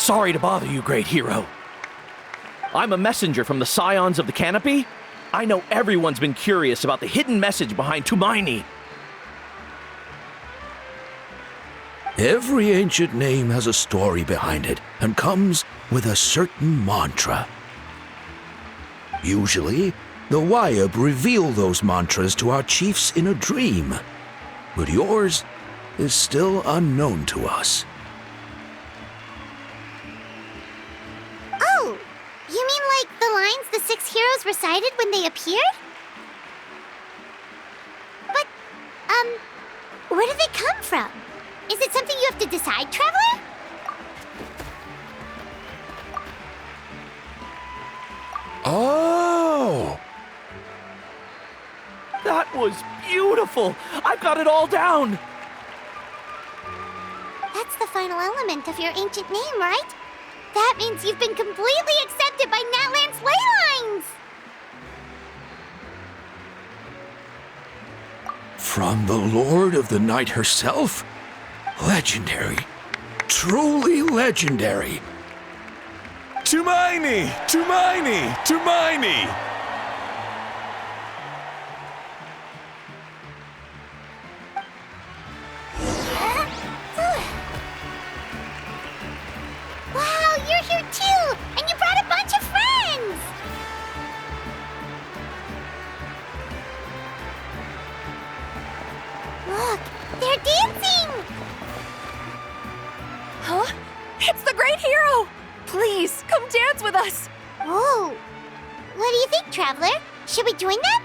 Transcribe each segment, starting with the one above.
Sorry to bother you, great hero. I'm a messenger from the Scions of the Canopy. I know everyone's been curious about the hidden message behind Tumaini. Every ancient name has a story behind it and comes with a certain mantra. Usually, the Wayab reveal those mantras to our chiefs in a dream, but yours is still unknown to us. Oh, you mean like the lines the 6 heroes recited when they appeared? But, where do they come from? Is it something you have to decide, Traveler? Oh! That was beautiful! I've got it all down! That's the final element of your ancient name, right? That means you've been completely accepted by Natlan's ley lines! From the Lord of the Night herself? Legendary. Truly legendary. Tumaini! Tumaini! Tumaini! Wow, you're here too! And you brought a bunch of friends! Look, they're dancing! Huh? It's the great hero! Please, come dance with us! Whoa! What do you think, Traveler? Should we join them?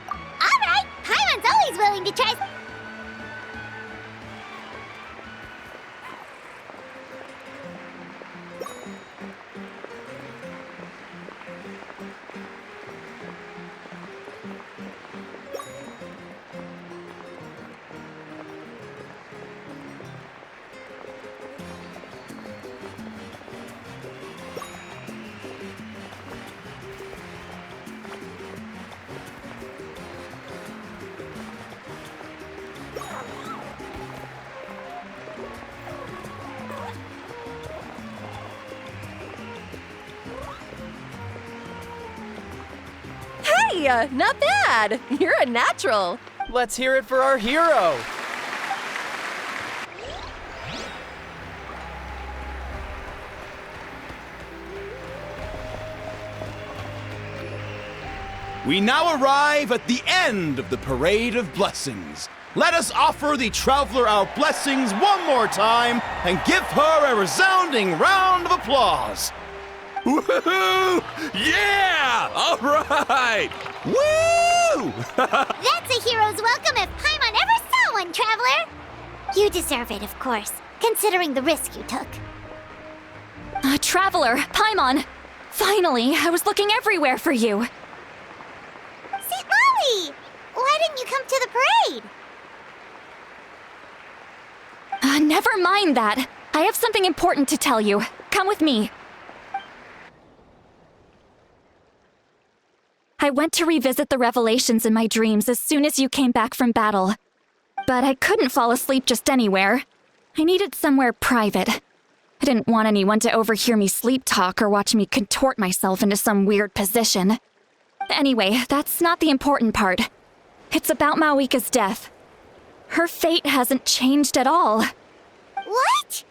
Alright! Paimon's always willing to try... Hey, not bad! You're a natural! Let's hear it for our hero! We now arrive at the end of the Parade of Blessings. Let us offer the Traveler our blessings one more time and give her a resounding round of applause. Woohoo! Yeah! All right! Woo! That's a hero's welcome if Paimon ever saw one, Traveler! You deserve it, of course, considering the risk you took. Traveler, Paimon! Finally, I was looking everywhere for you! St. Molly! Why didn't you come to the parade? Never mind that. I have something important to tell you. Come with me. I went to revisit the revelations in my dreams as soon as you came back from battle. But I couldn't fall asleep just anywhere. I needed somewhere private. I didn't want anyone to overhear me sleep talk or watch me contort myself into some weird position. Anyway, that's not the important part. It's about Mawika's death. Her fate hasn't changed at all. What?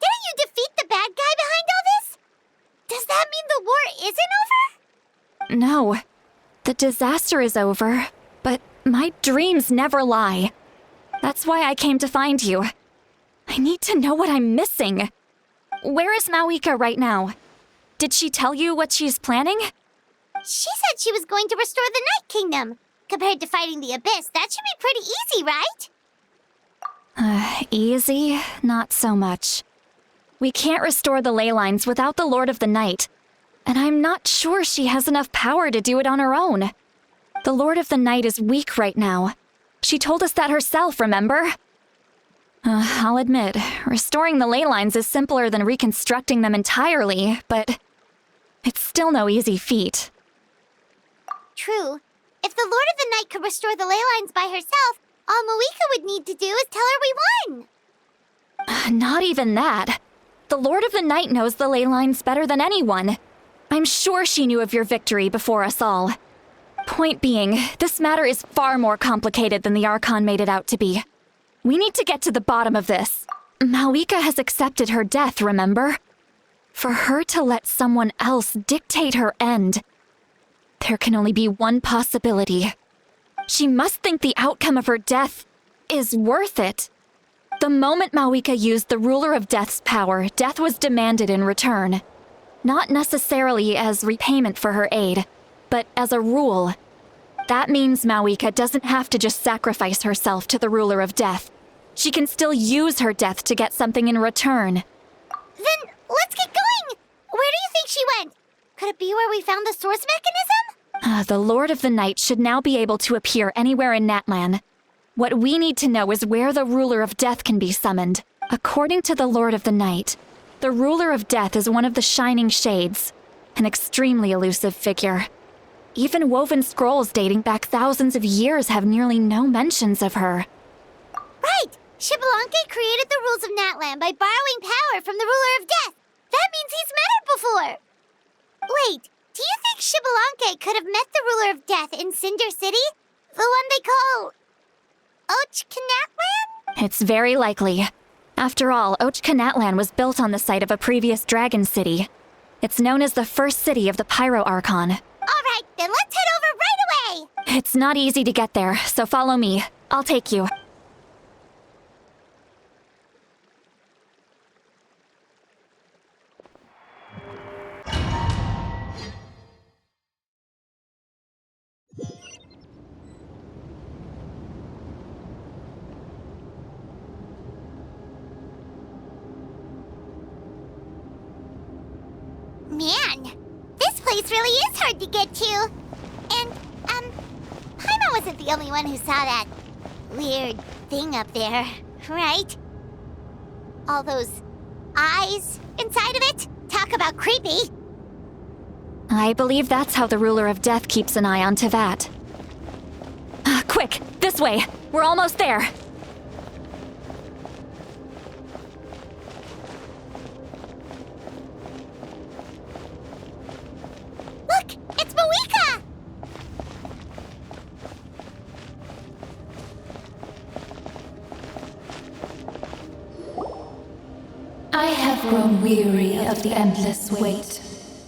Didn't you defeat the bad guy behind all this? Does that mean the war isn't over? No. The disaster is over, but my dreams never lie. That's why I came to find you. I need to know what I'm missing. Where is Mawika right now? Did she tell you what she's planning? She said she was going to restore the Night Kingdom. Compared to fighting the Abyss, that should be pretty easy, right? Easy? Not so much. We can't restore the ley lines without the Lord of the Night, and I'm not sure she has enough power to do it on her own. The Lord of the Night is weak right now. She told us that herself, remember? I'll admit, restoring the ley lines is simpler than reconstructing them entirely, but it's still no easy feat. True. If the Lord of the Night could restore the ley lines by herself, All Moeka would need to do is tell her we won. Not even that. The Lord of the Night knows the ley lines better than anyone. I'm sure she knew of your victory before us all. Point being, this matter is far more complicated than the Archon made it out to be. We need to get to the bottom of this. Moeka has accepted her death, remember? For her to let someone else dictate her end, there can only be one possibility. She must think the outcome of her death is worth it. The moment Moeka used the Ruler of Death's power, death was demanded in return. Not necessarily as repayment for her aid, but as a rule. That means Moeka doesn't have to just sacrifice herself to the Ruler of Death. She can still use her death to get something in return. Then let's get going! Where do you think she went? Could it be where we found the source mechanism? The Lord of the Night should now be able to appear anywhere in Natlan. What we need to know is where the Ruler of Death can be summoned. According to the Lord of the Night, the Ruler of Death is one of the Shining Shades, an extremely elusive figure. Even woven scrolls dating back thousands of years have nearly no mentions of her. Right! Xbalanque created the rules of Natlan by borrowing power from the Ruler of Death. That means he's met her before. Wait, do you think Xbalanque could have met the Ruler of Death in Cinder City? The one they call Natlan? It's very likely. After all, Natlan was built on the site of a previous dragon city. It's known as the first city of the Pyro Archon. All right, then let's head over right away! It's not easy to get there, so follow me. I'll take you. Man, this place really is hard to get to. And, Paimon wasn't the only one who saw that weird thing up there, right? All those eyes inside of it? Talk about creepy. I believe that's how the Ruler of Death keeps an eye on Tevat. Quick, this way! We're almost there! Look! It's Moeka! I have grown weary of the endless wait.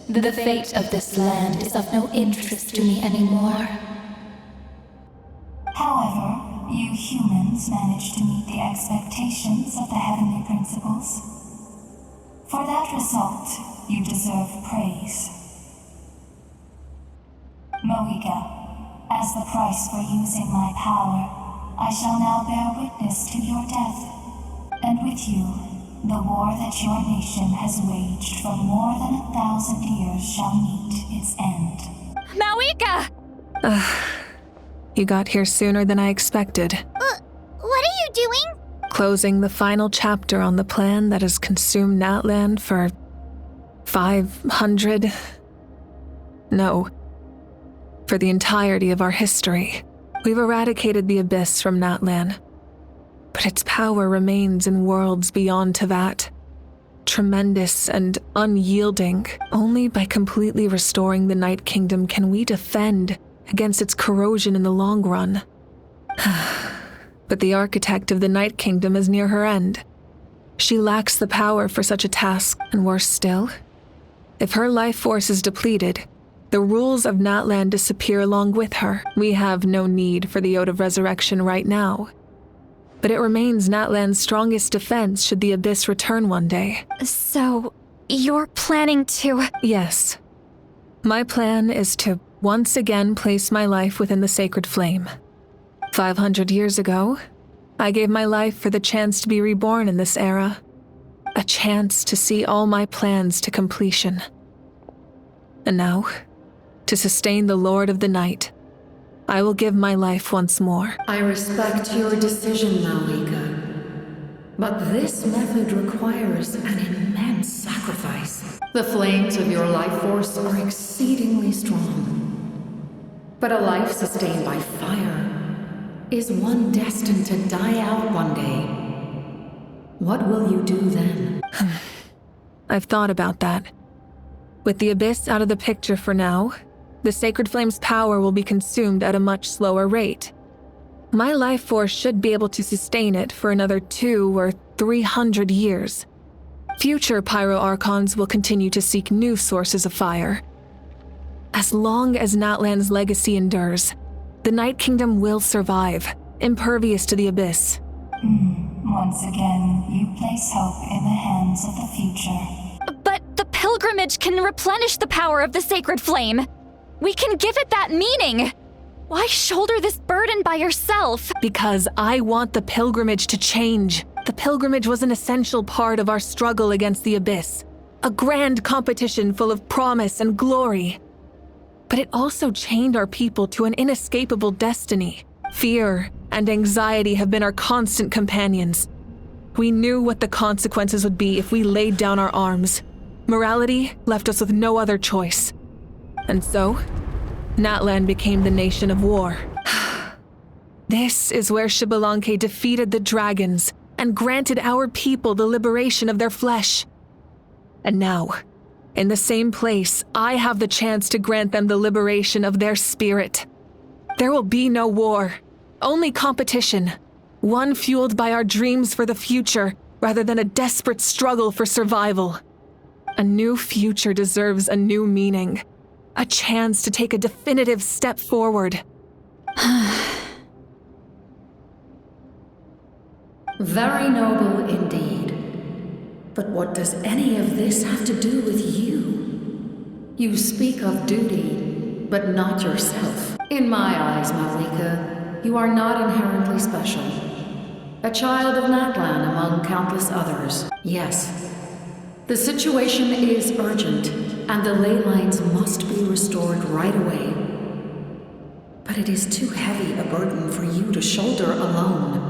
The fate of this land is of no interest to me anymore. However, you humans managed to meet the expectations of the heavenly principles. For that result, you deserve praise. Moeka, as the price for using my power, I shall now bear witness to your death, and with you, the war that your nation has waged for more than 1,000 years shall meet its end. Moeka! You got here sooner than I expected. What are you doing? Closing the final chapter on the plan that has consumed Natlan for 500... No. For the entirety of our history. We've eradicated the Abyss from Natlan. But its power remains in worlds beyond Tevat. Tremendous and unyielding. Only by completely restoring the Night Kingdom can we defend against its corrosion in the long run. But the architect of the Night Kingdom is near her end. She lacks the power for such a task, and worse still, if her life force is depleted, the rules of Natlan disappear along with her. We have no need for the Ode of Resurrection right now. But it remains Natlan's strongest defense should the Abyss return one day. So, you're planning to... Yes. My plan is to once again place my life within the sacred flame. 500 years ago, I gave my life for the chance to be reborn in this era. A chance to see all my plans to completion. And now, to sustain the Lord of the Night, I will give my life once more. I respect your decision, Moeka. But this method requires an immense sacrifice. The flames of your life force are exceedingly strong. But a life sustained by fire is one destined to die out one day? What will you do then? I've thought about that. With the Abyss out of the picture for now, the Sacred Flame's power will be consumed at a much slower rate. My life force should be able to sustain it for another 200 or 300 years. Future Pyro-Archons will continue to seek new sources of fire. As long as Natlan's legacy endures, the Night Kingdom will survive, impervious to the Abyss. Once again, you place hope in the hands of the future. But the pilgrimage can replenish the power of the Sacred Flame. We can give it that meaning. Why shoulder this burden by yourself? Because I want the pilgrimage to change. The pilgrimage was an essential part of our struggle against the Abyss. A grand competition full of promise and glory. But it also chained our people to an inescapable destiny. Fear and anxiety have been our constant companions. We knew what the consequences would be if we laid down our arms. Morality left us with no other choice. And so, Natlan became the nation of war. This is where Xbalanque defeated the dragons and granted our people the liberation of their flesh. And now, in the same place, I have the chance to grant them the liberation of their spirit. There will be no war, only competition, one fueled by our dreams for the future rather than a desperate struggle for survival. A new future deserves a new meaning, a chance to take a definitive step forward. Very noble indeed. But what does any of this have to do with you? You speak of duty, but not yourself. In my eyes, Malika, you are not inherently special. A child of Natlan among countless others. Yes, the situation is urgent, and the ley lines must be restored right away. But it is too heavy a burden for you to shoulder alone.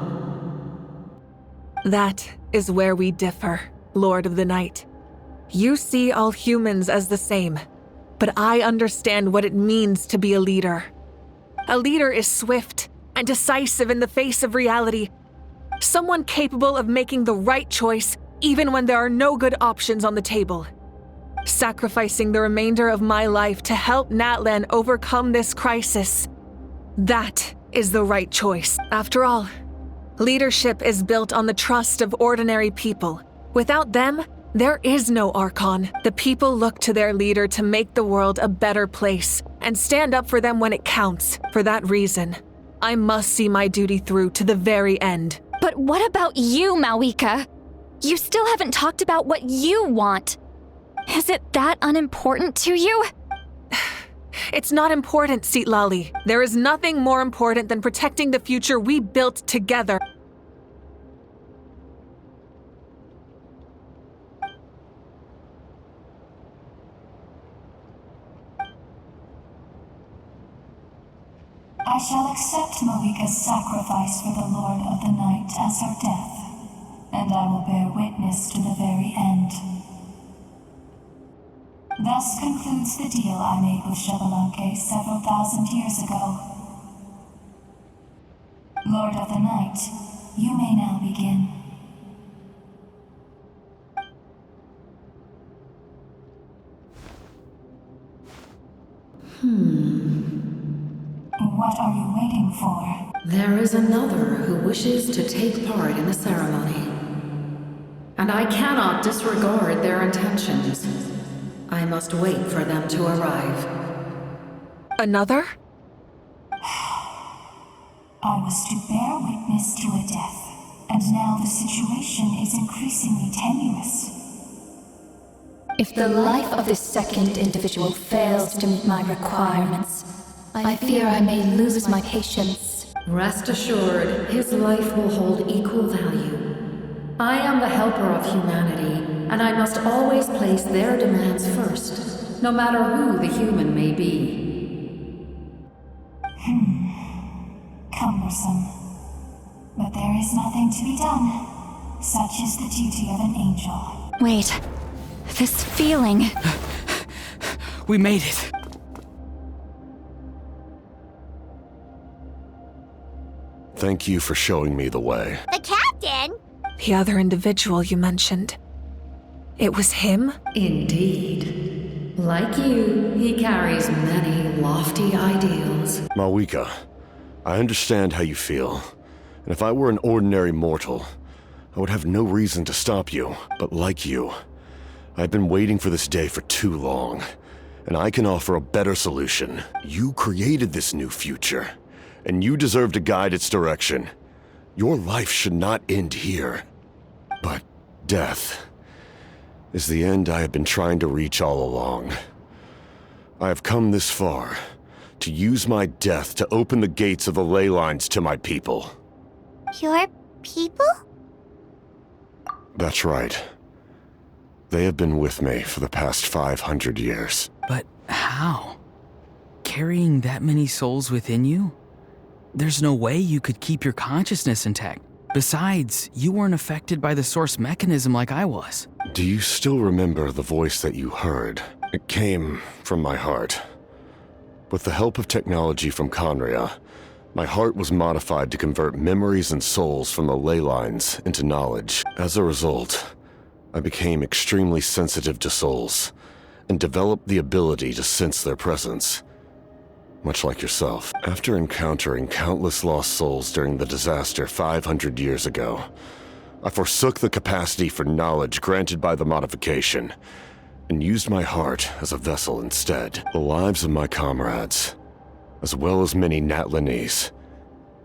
That is where we differ, Lord of the Night. You see all humans as the same, but I understand what it means to be a leader. A leader is swift and decisive in the face of reality. Someone capable of making the right choice even when there are no good options on the table. Sacrificing the remainder of my life to help Natlan overcome this crisis. That is the right choice. After all, leadership is built on the trust of ordinary people. Without them, there is no Archon. The people look to their leader to make the world a better place and stand up for them when it counts. For that reason, I must see my duty through to the very end. But what about you, Malika? You still haven't talked about what you want. Is it that unimportant to you? It's not important, Citlali. There is nothing more important than protecting the future we built together. I shall accept Malika's sacrifice for the Lord of the Night as her death, and I will bear witness to the very end. Thus concludes the deal I made with Xbalanque several thousand years ago. Lord of the Night, you may now begin. What are you waiting for? There is another who wishes to take part in the ceremony. And I cannot disregard their intentions. I must wait for them to arrive. Another? I was to bear witness to a death, and now the situation is increasingly tenuous. If the life of this second individual fails to meet my requirements, I fear I may lose my patience. Rest assured, his life will hold equal value. I am the helper of humanity, and I must always place their demands first, no matter who the human may be. Cumbersome. But there is nothing to be done. Such is the duty of an angel. Wait, this feeling. We made it. Thank you for showing me the way. The captain? The other individual you mentioned. It was him? Indeed. Like you, he carries many lofty ideals. Malwika, I understand how you feel. And if I were an ordinary mortal, I would have no reason to stop you. But like you, I've been waiting for this day for too long. And I can offer a better solution. You created this new future, and you deserve to guide its direction. Your life should not end here. But death is the end I have been trying to reach all along. I have come this far to use my death to open the gates of the ley lines to my people. Your people? That's right. They have been with me for the past 500 years. But how? Carrying that many souls within you? There's no way you could keep your consciousness intact. Besides, you weren't affected by the source mechanism like I was. Do you still remember the voice that you heard? It came from my heart. With the help of technology from Conria, my heart was modified to convert memories and souls from the ley lines into knowledge. As a result, I became extremely sensitive to souls, and developed the ability to sense their presence. Much like yourself. After encountering countless lost souls during the disaster 500 years ago, I forsook the capacity for knowledge granted by the modification, and used my heart as a vessel instead. The lives of my comrades, as well as many Natlanese,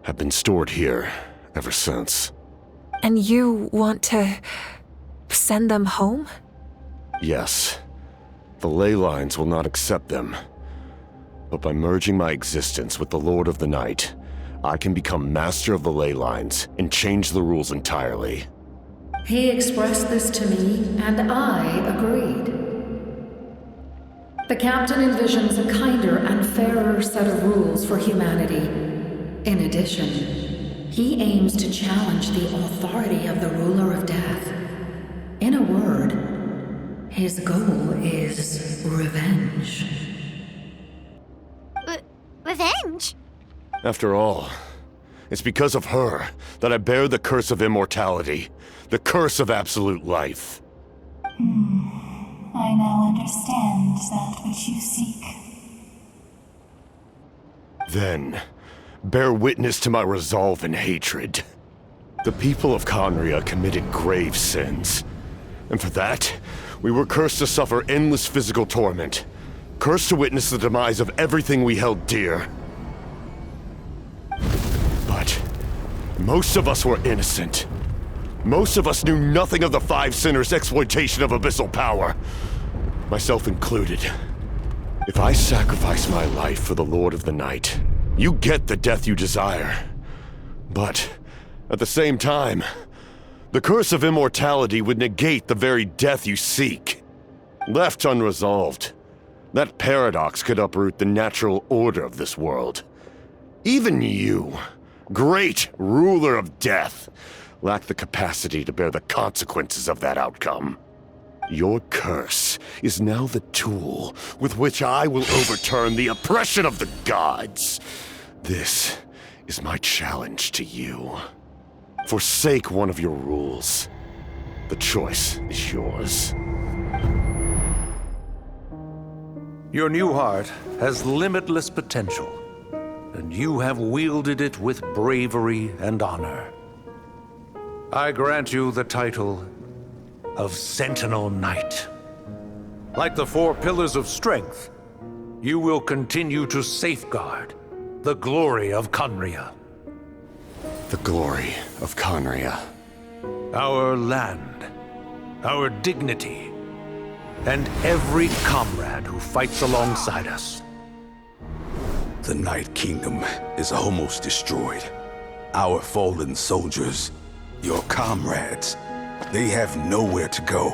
have been stored here ever since. And you want to send them home? Yes. The ley lines will not accept them. But by merging my existence with the Lord of the Night, I can become master of the ley lines and change the rules entirely. He expressed this to me, and I agreed. The captain envisions a kinder and fairer set of rules for humanity. In addition, he aims to challenge the authority of the ruler of death. In a word, his goal is revenge. Revenge? After all, it's because of her that I bear the curse of immortality, the curse of absolute life. I now understand that which you seek. Then, bear witness to my resolve and hatred. The people of Conria committed grave sins, and for that, we were cursed to suffer endless physical torment, cursed to witness the demise of everything we held dear. But most of us were innocent. Most of us knew nothing of the Five Sinners' exploitation of abyssal power, myself included. If I sacrifice my life for the Lord of the Night, you get the death you desire. But at the same time, the curse of immortality would negate the very death you seek. Left unresolved, that paradox could uproot the natural order of this world. Even you, great ruler of death, lack the capacity to bear the consequences of that outcome. Your curse is now the tool with which I will overturn the oppression of the gods. This is my challenge to you. Forsake one of your rules. The choice is yours. Your new heart has limitless potential, and you have wielded it with bravery and honor. I grant you the title of Sentinel Knight. Like the four pillars of strength, you will continue to safeguard the glory of Conria. The glory of Conria. Our land, our dignity, and every comrade who fights alongside us. The Night Kingdom is almost destroyed. Our fallen soldiers, your comrades, they have nowhere to go.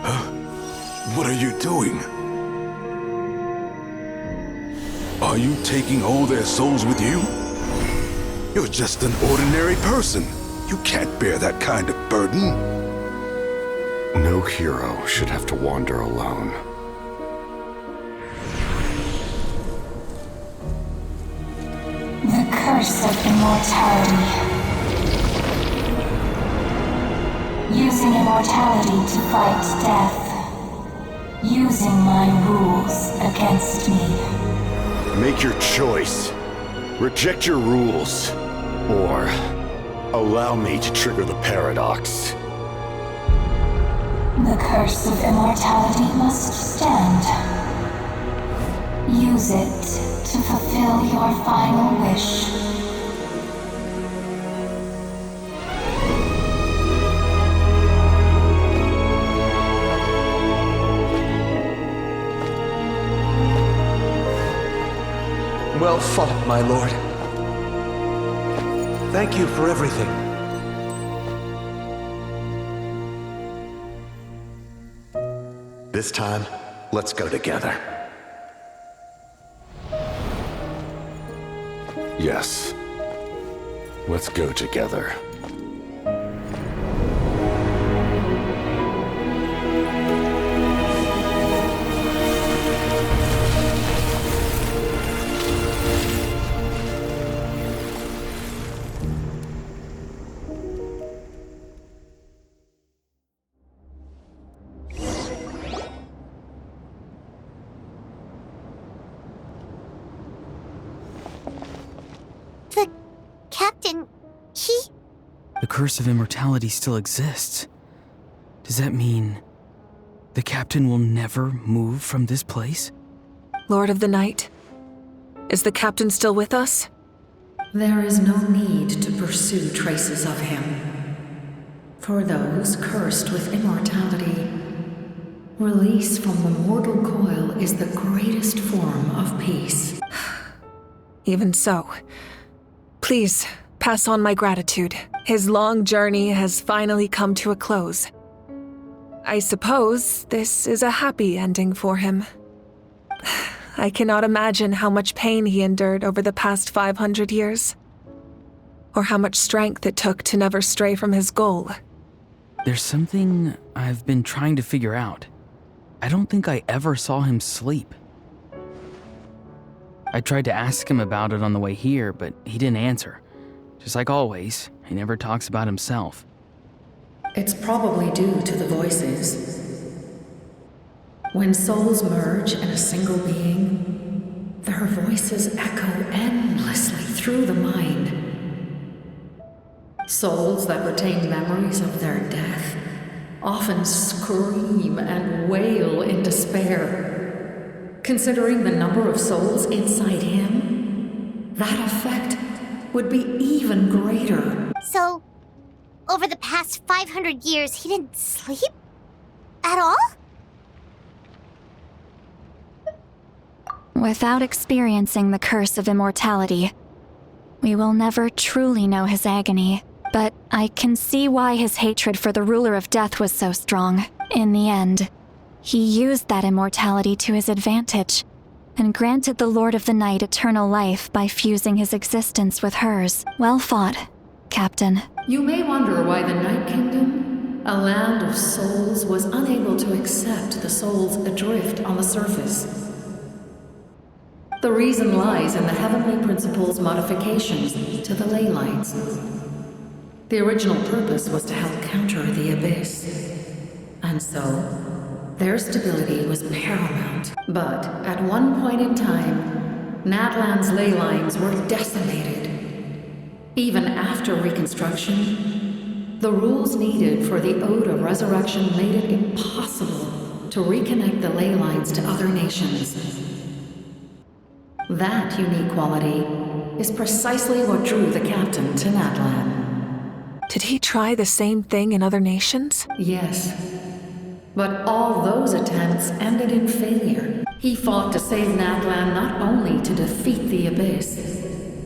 Huh? What are you doing? Are you taking all their souls with you? You're just an ordinary person. You can't bear that kind of burden. No hero should have to wander alone. curse of immortality. Using immortality to fight death. Using my rules against me. Make your choice. Reject your rules. Or allow me to trigger the paradox. The curse of immortality must stand. Use it to fulfill your final wish. Well fought, my lord. Thank you for everything. This time, let's go together. Yes. Let's go together. The curse of immortality still exists. Does that mean the captain will never move from this place? Lord of the Night, is the captain still with us? There is no need to pursue traces of him. For those cursed with immortality, release from the mortal coil is the greatest form of peace. Even so, please pass on my gratitude. His long journey has finally come to a close. I suppose this is a happy ending for him. I cannot imagine how much pain he endured over the past 500 years, or how much strength it took to never stray from his goal. There's something I've been trying to figure out. I don't think I ever saw him sleep. I tried to ask him about it on the way here, but he didn't answer. Just like always, he never talks about himself. It's probably due to the voices. When souls merge in a single being, their voices echo endlessly through the mind. Souls that retain memories of their death often scream and wail in despair. Considering the number of souls inside him, that effect would be even greater. So, over the past 500 years, he didn't sleep? At all? Without experiencing the curse of immortality, we will never truly know his agony. But I can see why his hatred for the ruler of death was so strong. In the end, he used that immortality to his advantage, and granted the Lord of the Night eternal life by fusing his existence with hers. Well fought, Captain. You may wonder why the Night Kingdom, a land of souls, was unable to accept the souls adrift on the surface. The reason lies in the Heavenly Principle's modifications to the ley lines. The original purpose was to help counter the Abyss. And so, their stability was paramount. But at one point in time, Natlan's ley lines were decimated. Even after reconstruction, the rules needed for the Ode of Resurrection made it impossible to reconnect the ley lines to other nations. That unique quality is precisely what drew the captain to Natlan. Did he try the same thing in other nations? Yes. But all those attempts ended in failure. He fought to save Natlan not only to defeat the Abyss,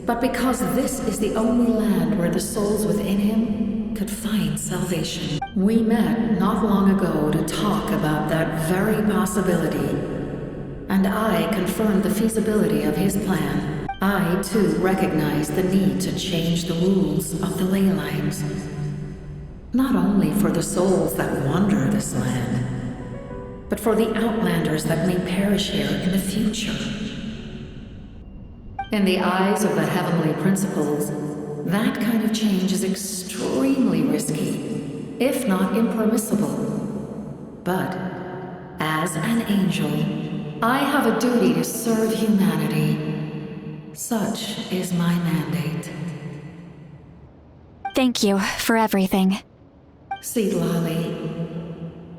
but because this is the only land where the souls within him could find salvation. We met not long ago to talk about that very possibility, and I confirmed the feasibility of his plan. I, too, recognized the need to change the rules of the ley lines. Not only for the souls that wander this land, but for the outlanders that may perish here in the future. In the eyes of the heavenly principles, that kind of change is extremely risky, if not impermissible. But, as an angel, I have a duty to serve humanity. Such is my mandate. Thank you for everything. See, Lolly,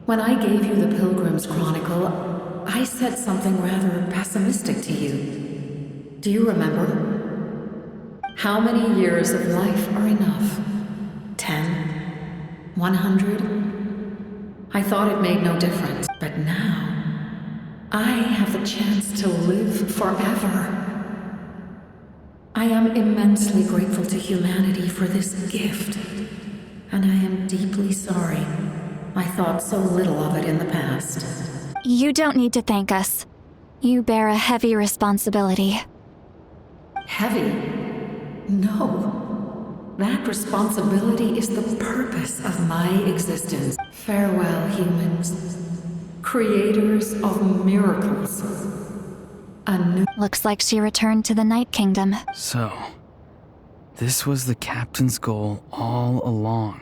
when I gave you the Pilgrim's Chronicle, I said something rather pessimistic to you. Do you remember? How many years of life are enough? 10? 100? I thought it made no difference, but now I have the chance to live forever. I am immensely grateful to humanity for this gift, and I am deeply sorry I thought so little of it in the past. You don't need to thank us. You bear a heavy responsibility. Heavy? No. That responsibility is the purpose of my existence. Farewell, humans. Creators of miracles. Looks like she returned to the Night Kingdom. So, this was the captain's goal all along.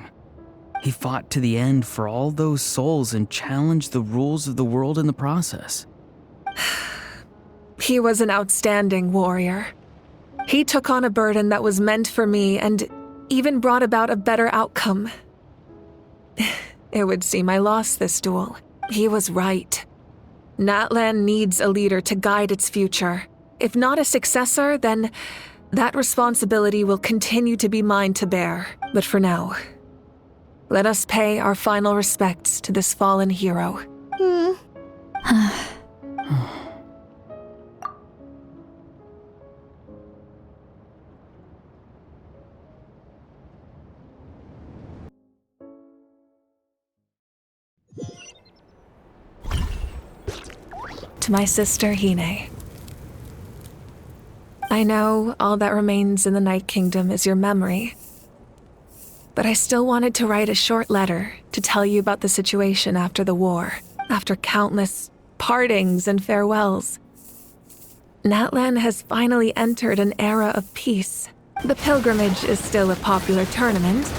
He fought to the end for all those souls and challenged the rules of the world in the process. He was an outstanding warrior. He took on a burden that was meant for me and even brought about a better outcome. It would seem I lost this duel. He was right. Natlan needs a leader to guide its future. If not a successor, then that responsibility will continue to be mine to bear. But for now, let us pay our final respects to this fallen hero. To my sister Hine. I know all that remains in the Night Kingdom is your memory, but I still wanted to write a short letter to tell you about the situation after the war, after countless partings and farewells. Natlan has finally entered an era of peace. The pilgrimage is still a popular tournament,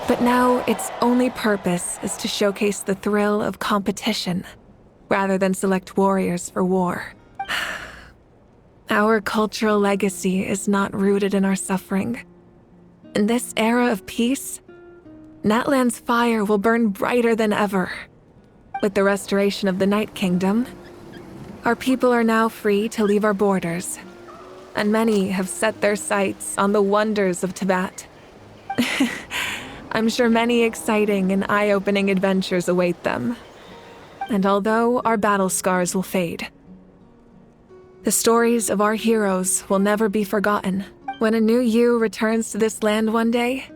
but now its only purpose is to showcase the thrill of competition, rather than select warriors for war. Our cultural legacy is not rooted in our suffering. In this era of peace, Natlan's fire will burn brighter than ever. With the restoration of the Night Kingdom, our people are now free to leave our borders, and many have set their sights on the wonders of Tibet. I'm sure many exciting and eye-opening adventures await them. And although our battle scars will fade, the stories of our heroes will never be forgotten. When a new you returns to this land one day,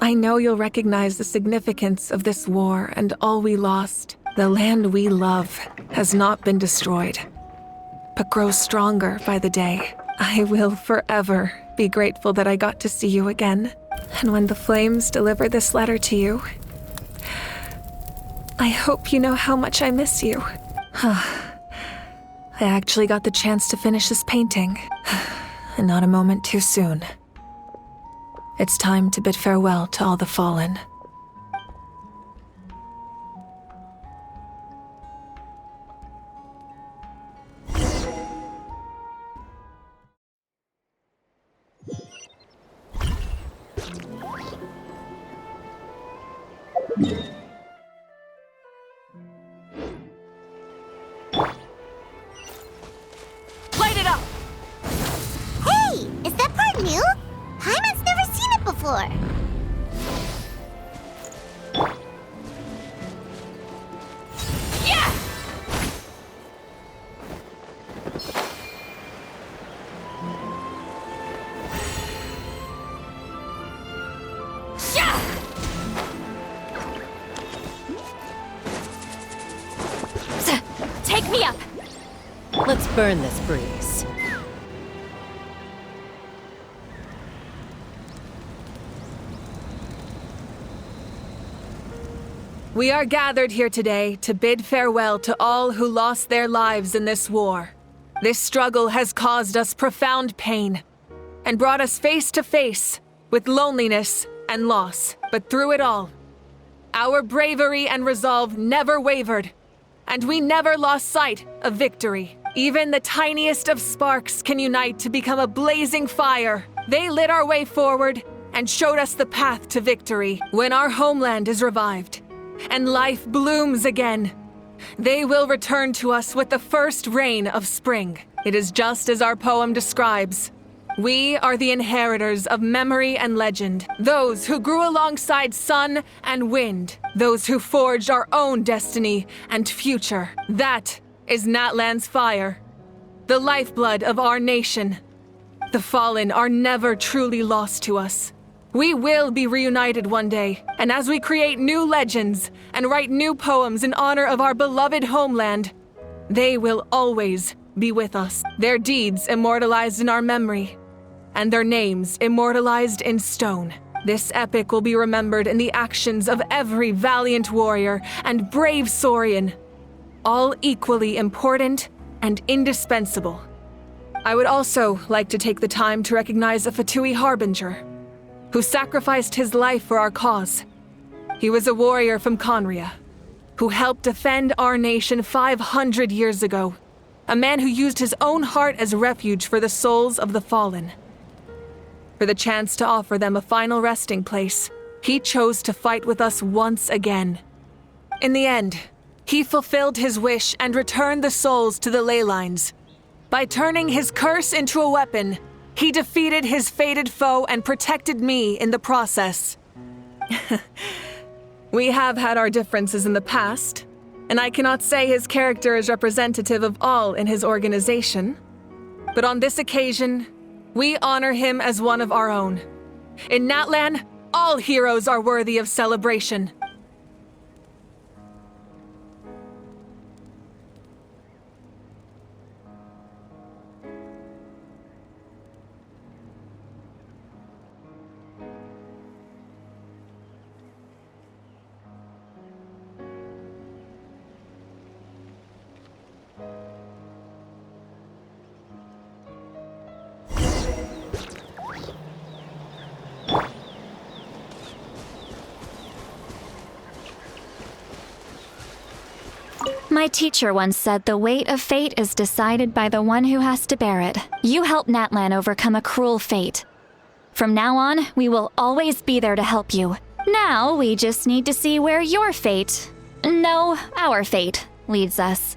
I know you'll recognize the significance of this war and all we lost. The land we love has not been destroyed, but grows stronger by the day. I will forever be grateful that I got to see you again. And when the flames deliver this letter to you, I hope you know how much I miss you. I actually got the chance to finish this painting, and not a moment too soon. It's time to bid farewell to all the fallen. Light it up! Hey! Is that part new? Paimon's never seen it before. Yeah! Take me up! Let's burn this breeze. We are gathered here today to bid farewell to all who lost their lives in this war. This struggle has caused us profound pain and brought us face to face with loneliness and loss. But through it all, our bravery and resolve never wavered, and we never lost sight of victory. Even the tiniest of sparks can unite to become a blazing fire. They lit our way forward and showed us the path to victory. When our homeland is revived and life blooms again, they will return to us with the first rain of spring. It is just as our poem describes. We are the inheritors of memory and legend, those who grew alongside sun and wind, those who forged our own destiny and future. That is Natlan's fire, the lifeblood of our nation. The fallen are never truly lost to us. We will be reunited one day, and as we create new legends and write new poems in honor of our beloved homeland, they will always be with us, their deeds immortalized in our memory, and their names immortalized in stone. This epic will be remembered in the actions of every valiant warrior and brave Saurian, all equally important and indispensable. I would also like to take the time to recognize a Fatui Harbinger, who sacrificed his life for our cause. He was a warrior from Conria, who helped defend our nation 500 years ago, a man who used his own heart as refuge for the souls of the fallen. For the chance to offer them a final resting place, he chose to fight with us once again. In the end, he fulfilled his wish and returned the souls to the ley lines. By turning his curse into a weapon, he defeated his fated foe and protected me in the process. We have had our differences in the past, and I cannot say his character is representative of all in his organization. But on this occasion, we honor him as one of our own. In Natlan, all heroes are worthy of celebration. My teacher once said the weight of fate is decided by the one who has to bear it. You helped Natlan overcome a cruel fate. From now on, we will always be there to help you. Now, we just need to see where your fate, no, our fate, leads us.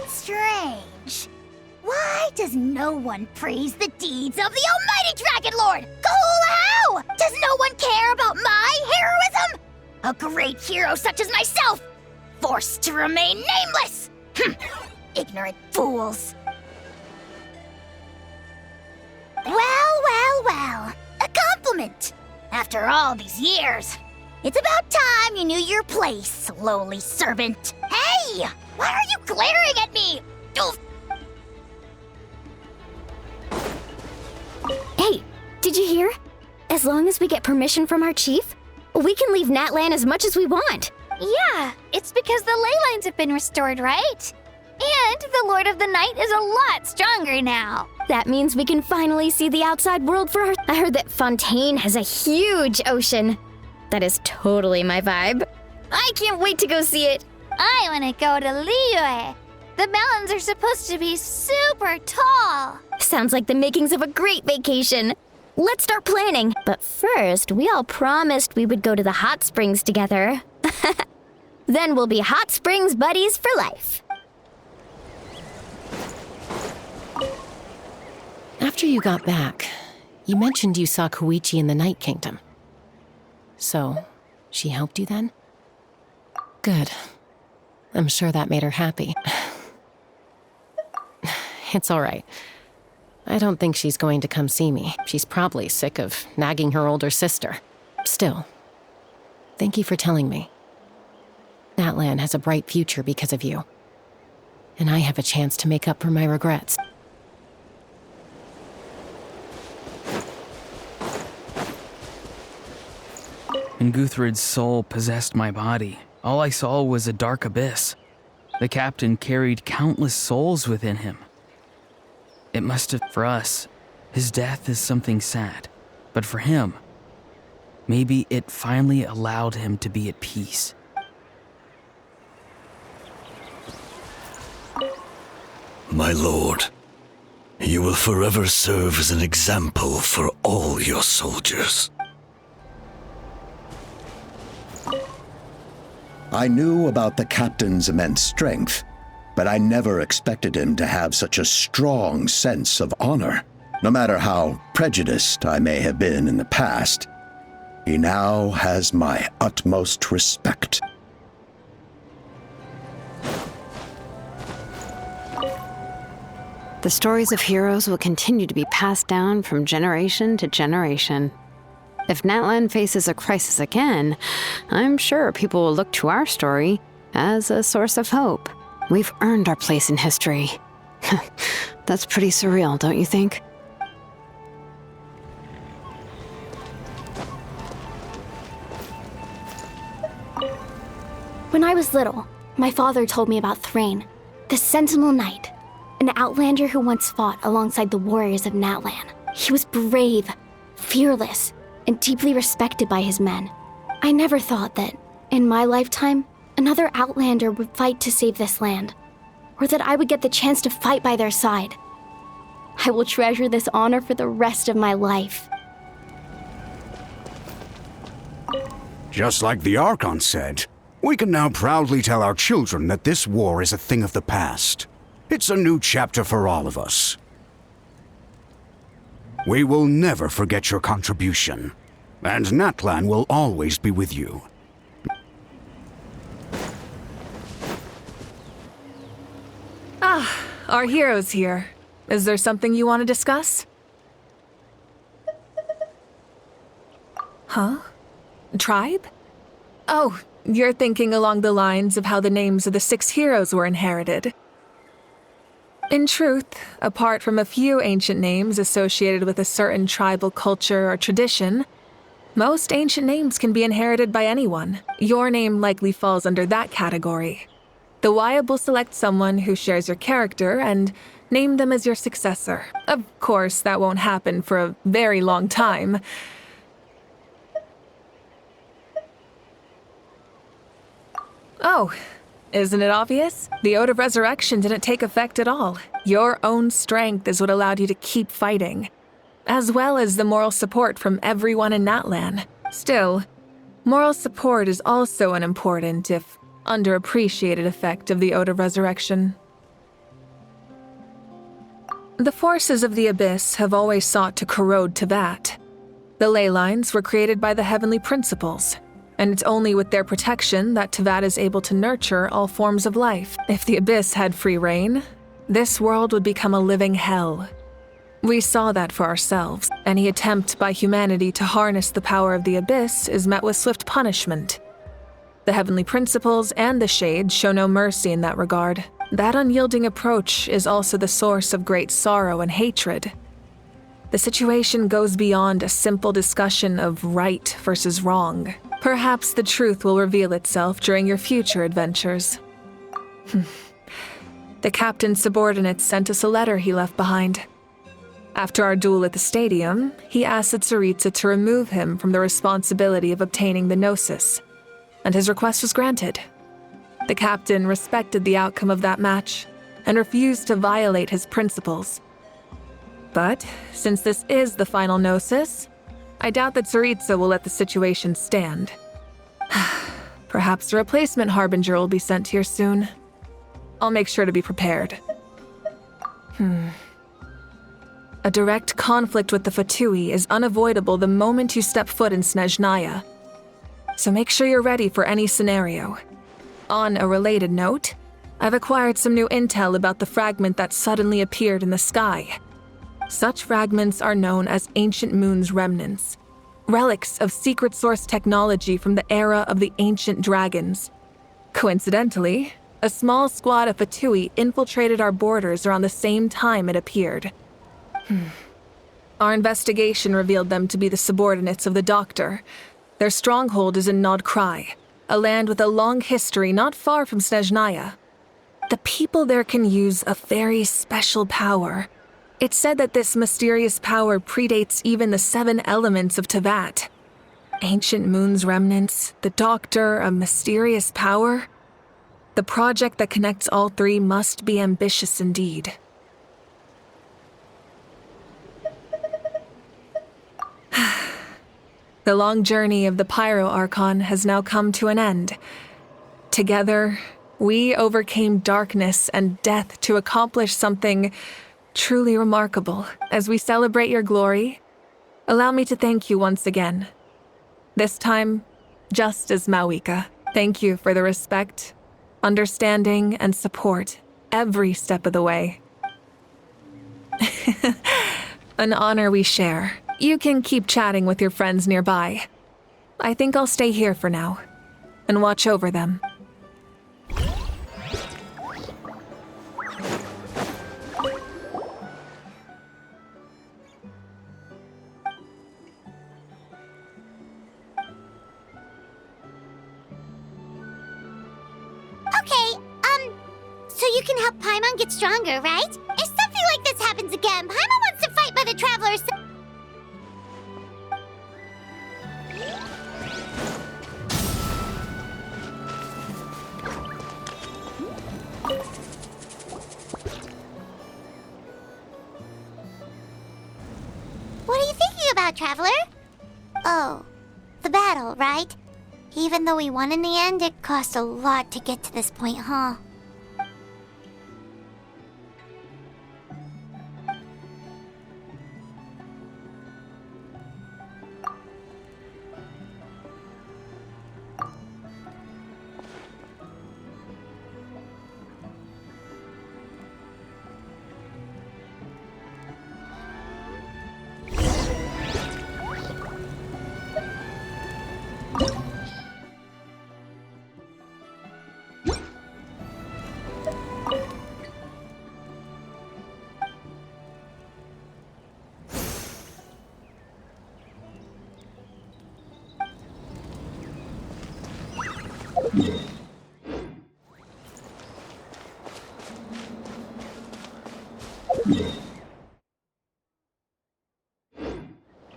Strange. Why does no one praise the deeds of the almighty Dragon Lord? Kahula-how! Does no one care about my heroism? A great hero such as myself, forced to remain nameless! Ignorant fools. Well, a compliment. After all these years, it's about time you knew your place, lowly servant. Hey! Why are you glaring at me? Oof. Hey, did you hear? As long as we get permission from our chief, we can leave Natlan as much as we want. Yeah, it's because the ley lines have been restored, right? And the Lord of the Night is a lot stronger now. That means we can finally see the outside world for our... I heard that Fontaine has a huge ocean. That is totally my vibe. I can't wait to go see it. I want to go to Liyue. The mountains are supposed to be super tall. Sounds like the makings of a great vacation. Let's start planning. But first, we all promised we would go to the hot springs together. Then we'll be hot springs buddies for life. After you got back, you mentioned you saw Koichi in the Night Kingdom. So, she helped you then? Good. I'm sure that made her happy. It's all right. I don't think she's going to come see me. She's probably sick of nagging her older sister. Still, thank you for telling me. Natlan has a bright future because of you. And I have a chance to make up for my regrets. When Guthred's soul possessed my body, all I saw was a dark abyss. The captain carried countless souls within him. It must have, for us, his death is something sad. But for him, maybe it finally allowed him to be at peace. My lord, you will forever serve as an example for all your soldiers. I knew about the captain's immense strength, but I never expected him to have such a strong sense of honor. No matter how prejudiced I may have been in the past, he now has my utmost respect. The stories of heroes will continue to be passed down from generation to generation. If Natlan faces a crisis again, I'm sure people will look to our story as a source of hope. We've earned our place in history. That's pretty surreal, don't you think? When I was little, my father told me about Thrain, the Sentinel Knight, an outlander who once fought alongside the warriors of Natlan. He was brave, fearless, and deeply respected by his men. I never thought that, in my lifetime, another outlander would fight to save this land, or that I would get the chance to fight by their side. I will treasure this honor for the rest of my life. Just like the Archon said, we can now proudly tell our children that this war is a thing of the past. It's a new chapter for all of us. We will never forget your contribution, and Natlan will always be with you. Ah, our hero's here. Is there something you want to discuss? Huh? Tribe? Oh, you're thinking along the lines of how the names of the 6 heroes were inherited. In truth, apart from a few ancient names associated with a certain tribal culture or tradition, most ancient names can be inherited by anyone. Your name likely falls under that category. The Wyab will select someone who shares your character and name them as your successor. Of course, that won't happen for a very long time. Oh, isn't it obvious? The Ode of Resurrection didn't take effect at all. Your own strength is what allowed you to keep fighting, as well as the moral support from everyone in Natlan. Still, moral support is also an important, if underappreciated, effect of the Ode of Resurrection. The forces of the Abyss have always sought to corrode Tevat. The ley lines were created by the heavenly principles, and it's only with their protection that Tevat is able to nurture all forms of life. If the Abyss had free reign, this world would become a living hell. We saw that for ourselves. Any attempt by humanity to harness the power of the Abyss is met with swift punishment. The heavenly principles and the Shades show no mercy in that regard. That unyielding approach is also the source of great sorrow and hatred. The situation goes beyond a simple discussion of right versus wrong. Perhaps the truth will reveal itself during your future adventures. The captain's subordinates sent us a letter he left behind. After our duel at the stadium, he asked Tsaritsa to remove him from the responsibility of obtaining the Gnosis, and his request was granted. The captain respected the outcome of that match and refused to violate his principles. But since this is the final Gnosis, I doubt that Tsaritsa will let the situation stand. Perhaps a replacement Harbinger will be sent here soon. I'll make sure to be prepared. A direct conflict with the Fatui is unavoidable the moment you step foot in Snezhnaya. So make sure you're ready for any scenario. On a related note, I've acquired some new intel about the fragment that suddenly appeared in the sky. Such fragments are known as Ancient Moon's remnants, relics of secret source technology from the era of the ancient dragons. Coincidentally, a small squad of Fatui infiltrated our borders around the same time it appeared. Our investigation revealed them to be the subordinates of the Doctor. Their stronghold is in Nod Krai, a land with a long history not far from Snezhnaya. The people there can use a very special power. It's said that this mysterious power predates even the 7 elements of Tevat. Ancient Moon's remnants, the Doctor, a mysterious power. The project that connects all 3 must be ambitious indeed. The long journey of the Pyro Archon has now come to an end. Together, we overcame darkness and death to accomplish something truly remarkable. As we celebrate your glory, allow me to thank you once again. This time, just as Mawika. Thank you for the respect, understanding, and support every step of the way. An honor we share. You can keep chatting with your friends nearby. I think I'll stay here for now and watch over them. So you can help Paimon get stronger, right? If something like this happens again, Paimon wants to fight by the Travelers. What are you thinking about, Traveler? Oh, the battle, right? Even though we won in the end, it cost a lot to get to this point, huh?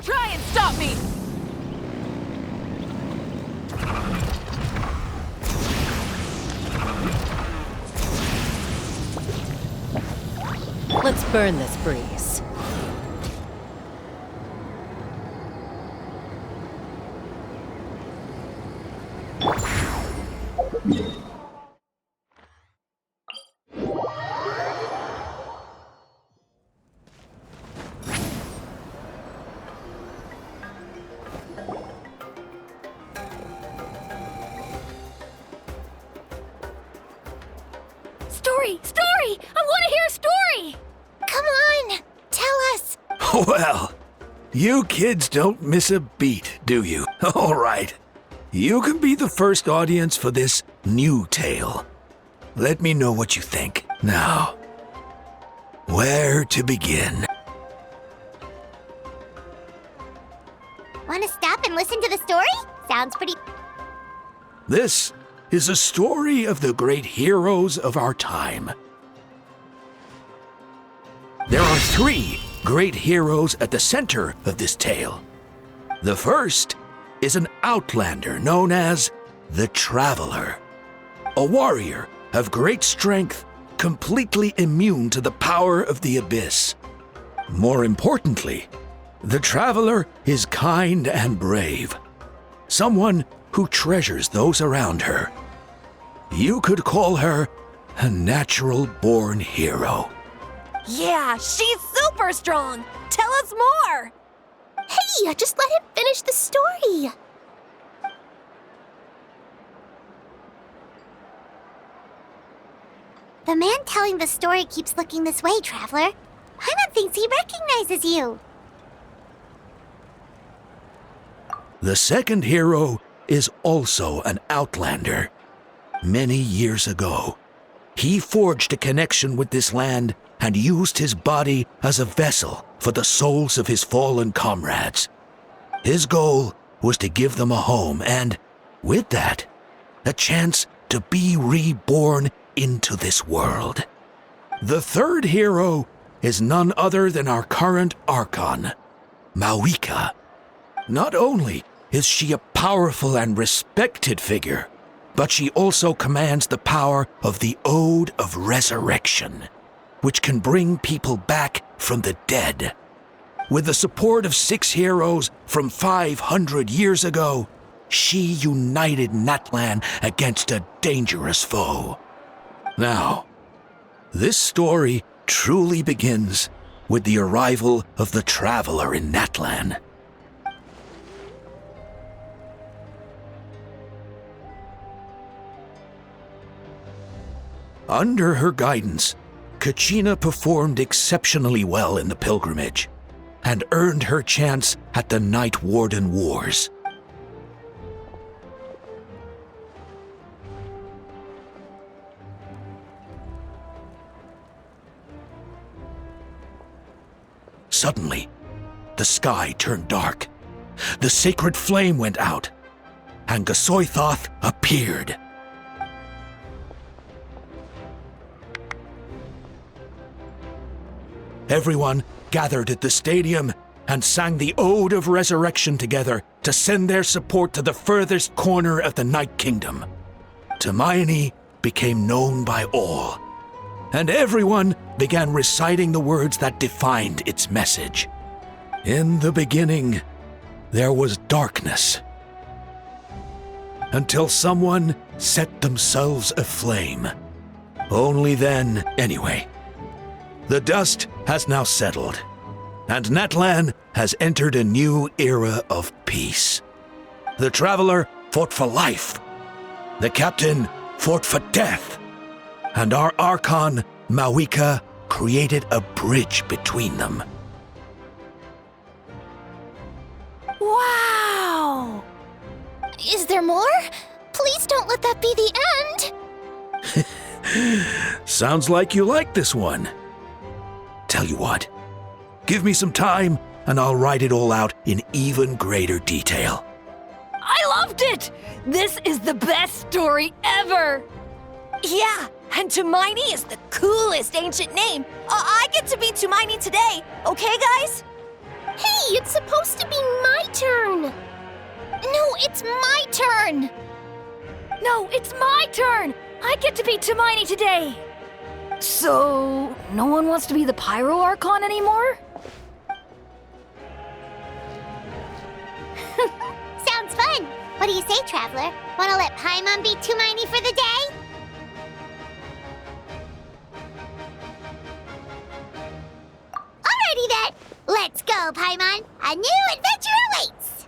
Try and stop me! Let's burn this breeze. Story! Story! I want to hear a story! Come on! Tell us! Well, you kids don't miss a beat, do you? All right. You can be the first audience for this new tale. Let me know what you think. Now, where to begin? Want to stop and listen to the story? Sounds pretty... This is a story of the great heroes of our time. There are 3 great heroes at the center of this tale. The first is an outlander known as the Traveler, a warrior of great strength, completely immune to the power of the Abyss. More importantly, the Traveler is kind and brave, someone who treasures those around her. You could call her a natural-born hero. Yeah, she's super strong! Tell us more! Hey, just let him finish the story! The man telling the story keeps looking this way, Traveler. Paimon thinks he recognizes you. The second hero is also an outlander. Many years ago, he forged a connection with this land and used his body as a vessel for the souls of his fallen comrades. His goal was to give them a home and, with that, a chance to be reborn into this world. The third hero is none other than our current Archon, Mawika. Not only is she a powerful and respected figure, but she also commands the power of the Ode of Resurrection, which can bring people back from the dead. With the support of 6 heroes from 500 years ago, she united Natlan against a dangerous foe. Now, this story truly begins with the arrival of the Traveler in Natlan. Under her guidance, Kachina performed exceptionally well in the pilgrimage and earned her chance at the Night Warden Wars. Suddenly, the sky turned dark. The sacred flame went out, and Gasoithoth appeared. Everyone gathered at the stadium and sang the Ode of Resurrection together to send their support to the furthest corner of the Night Kingdom. Hermione became known by all, and everyone began reciting the words that defined its message. In the beginning, there was darkness, until someone set themselves aflame. Only then, anyway. The dust has now settled, and Natlan has entered a new era of peace. The Traveler fought for life, the Captain fought for death, and our Archon, Mawika, created a bridge between them. Wow! Is there more? Please don't let that be the end! Sounds like you like this one. Tell you what, give me some time and I'll write it all out in even greater detail. I loved it! This is the best story ever! Yeah, and Hermione is the coolest ancient name. I get to be Hermione today, okay, guys? Hey, it's supposed to be my turn! No, it's my turn! No, it's my turn! I get to be Hermione today! So, no one wants to be the Pyro Archon anymore? Sounds fun! What do you say, Traveler? Wanna let Paimon be Hermione for the day? Alrighty then! Let's go, Paimon! A new adventure awaits!